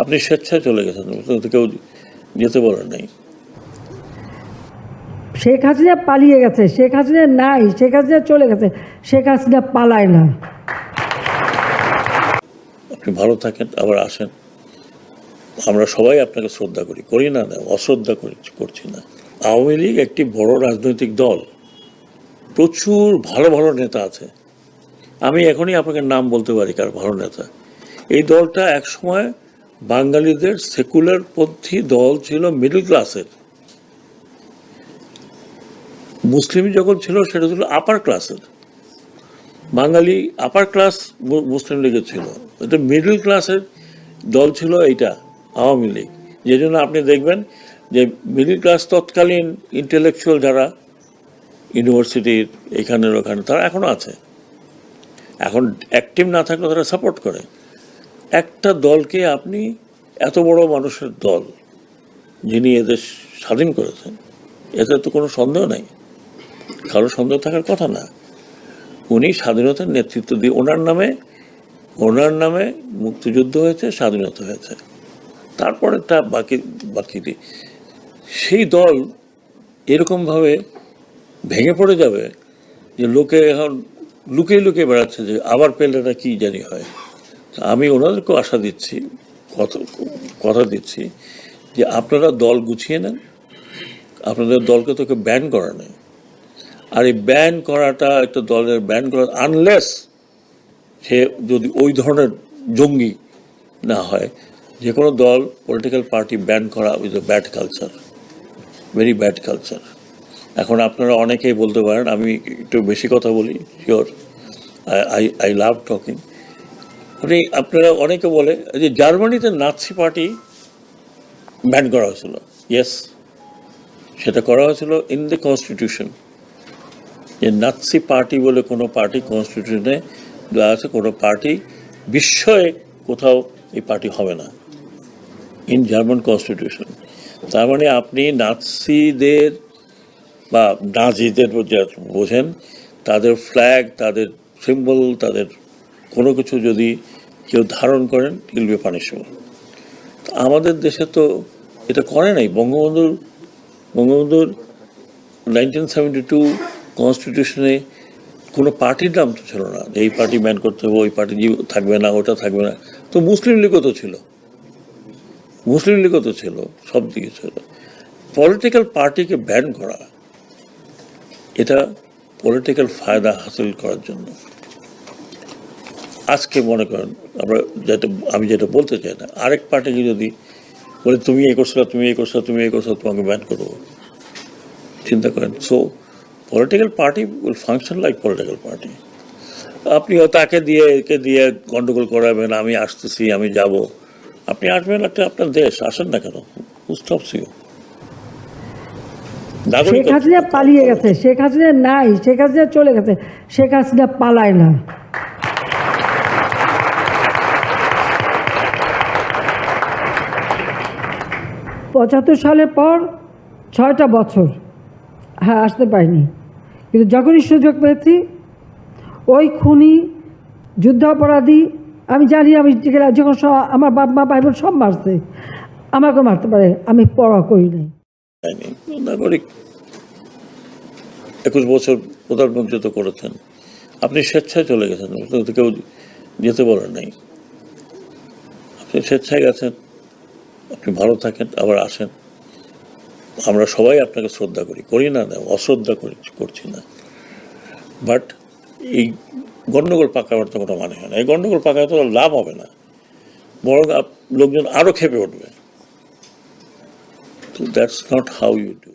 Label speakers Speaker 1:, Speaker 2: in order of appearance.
Speaker 1: আপনি স্বেচ্ছায় চলে গেছেন, কেউ যেতে বলেন নাই।
Speaker 2: শেখ হাসিনা পালিয়ে গেছে, শেখ হাসিনা নাই, শেখ হাসিনা চলে গেছে, শেখ হাসিনা পালায় না।
Speaker 1: আপনি ভালো থাকেন, আবার আসেন। আমরা সবাই আপনাকে শ্রদ্ধা করি, করি না, অশ্রদ্ধা করছি না। আওয়ামী লীগ একটি বড় রাজনৈতিক দল, প্রচুর ভালো ভালো নেতা আছে। আমি এখনই আপনাকে নাম বলতে পারি কার ভালো নেতা। এই দলটা একসময় বাঙালিদের সেকুলার পন্থী দল ছিল, মিডল ক্লাসের। মুসলিম যখন ছিল সেটা ছিল আপার ক্লাসের। বাঙালি আপার ক্লাস মুসলিম লীগের ছিল, এটা মিডল ক্লাসের দল ছিল এইটা আওয়ামী লীগ। যে জন্য আপনি দেখবেন যে মিডল ক্লাস তৎকালীন ইন্টেলেকচুয়াল যারা ইউনিভার্সিটির এখানের ওখানে তারা এখনো আছে, এখন অ্যাক্টিভ না থাকলে তারা সাপোর্ট করে। একটা দলকে আপনি এত বড় মানুষের দল যিনি এদের স্বাধীন করেছেন, এতে তো কোনো সন্দেহ নাই, কারো সন্দেহ থাকার কথা না। উনি স্বাধীনতার নেতৃত্ব দিয়ে ওনার নামে মুক্তিযুদ্ধ হয়েছে, স্বাধীনতা হয়েছে। তারপরে তা বাকি সেই দল এরকমভাবে ভেঙে পড়ে যাবে যে লোকে এখন লুকিয়ে লুকিয়ে বেড়াচ্ছে যে আবার পেলেটা কি জানি হয়। আমি ওনাদেরকেও আশা দিচ্ছি, কথা দিচ্ছি যে আপনারা দল গুছিয়ে নেন। আপনাদের দলকে তোকে ব্যান করা নেই। আর এই ব্যান করাটা একটা দলের ব্যান করা, আনলেস সে যদি ওই ধরনের জঙ্গি না হয়। যে কোনো দল, পলিটিক্যাল পার্টি ব্যান করা with a bad culture, very bad culture. এখন আপনারা অনেকেই বলতে পারেন আমি একটু বেশি কথা বলি, শিওর, আই লাভ টকিং। আপনারা অনেকে বলে যে জার্মানিতে নাৎসি পার্টি ব্যান করা হয়েছিল। ইয়েস, সেটা করা হয়েছিল ইন দ্য কনস্টিটিউশন, যে নাৎসি পার্টি বলে কোনো পার্টি কনস্টিটিউশনে দেওয়া আছে, কোনো পার্টি বিশ্বয়ে কোথাও এই পার্টি হবে না, ইন জার্মান কনস্টিটিউশন। তার মানে আপনি নাৎসিদের বা নাজিদের বোঝেন, তাদের ফ্ল্যাগ, তাদের সিম্বল, তাদের কোনো কিছু যদি কেউ ধারণ করেন, ইল বি পানিশেবল। আমাদের দেশে তো এটা করে নাই। বঙ্গবন্ধুর 1972 কনস্টিটিউশনে কোনো পার্টির নাম তো ছিল না, এই পার্টি ব্যান করতে হবে, ওই পার্টি থাকবে না, ওটা থাকবে না। তো মুসলিম লীগও তো ছিল, সব দিকে ছিল। পলিটিক্যাল পার্টিকে ব্যান করা, এটা পলিটিক্যাল ফায়দা হাসিল করার জন্য। আজকে মনে করেন আমি যেটা বলতে চাই না, আরেক পার্টিকে যদি বলে তুমি এই করছো, তোমাকে ব্যান করবো, চিন্তা করেন। So political party will function like political party. আপনি তাকে দিয়ে একে দিয়ে গন্ডগোল করাবেন, আমি আসতেছি, আমি যাব। আপনি আসবেন, আপনার দেশ, আসেন না কেন?
Speaker 2: শেখ হাসিনা পালিয়ে গেছে, শেখ হাসিনা নাই, শেখ হাসিনা চলে গেছে, শেখ হাসিনা পালায় না। পঁচাত্তর সালের পর 6টা বছর হ্যাঁ আসতে পারিনি, কিন্তু যখনই সুযোগ পেয়েছি ওই খুনি, যুদ্ধাপরাধী, আমি জানি, আমি যখন আমার বাপ মা ভাই বোন সব মারছে, আমাকে মারতে পারে, আমি পরোয়া করি নাই।
Speaker 1: নাগরিক 21 বছর প্রধানমন্ত্রী তো করেছেন, আপনি স্বেচ্ছায় চলে গেছেন, কেউ যেতে বলেন নাই। আপনি স্বেচ্ছায় গেছেন, আপনি ভালো থাকেন, আবার আসেন। আমরা সবাই আপনাকে শ্রদ্ধা করি না, অশ্রদ্ধা করছি না। বাট এই গণ্ডগোল পাকাবার তো কোনো মানে হয় না। এই গণ্ডগোল পাকায় তো লাভ হবে না, বরং লোকজন আরো খেপে উঠবে। So that's not how you do it.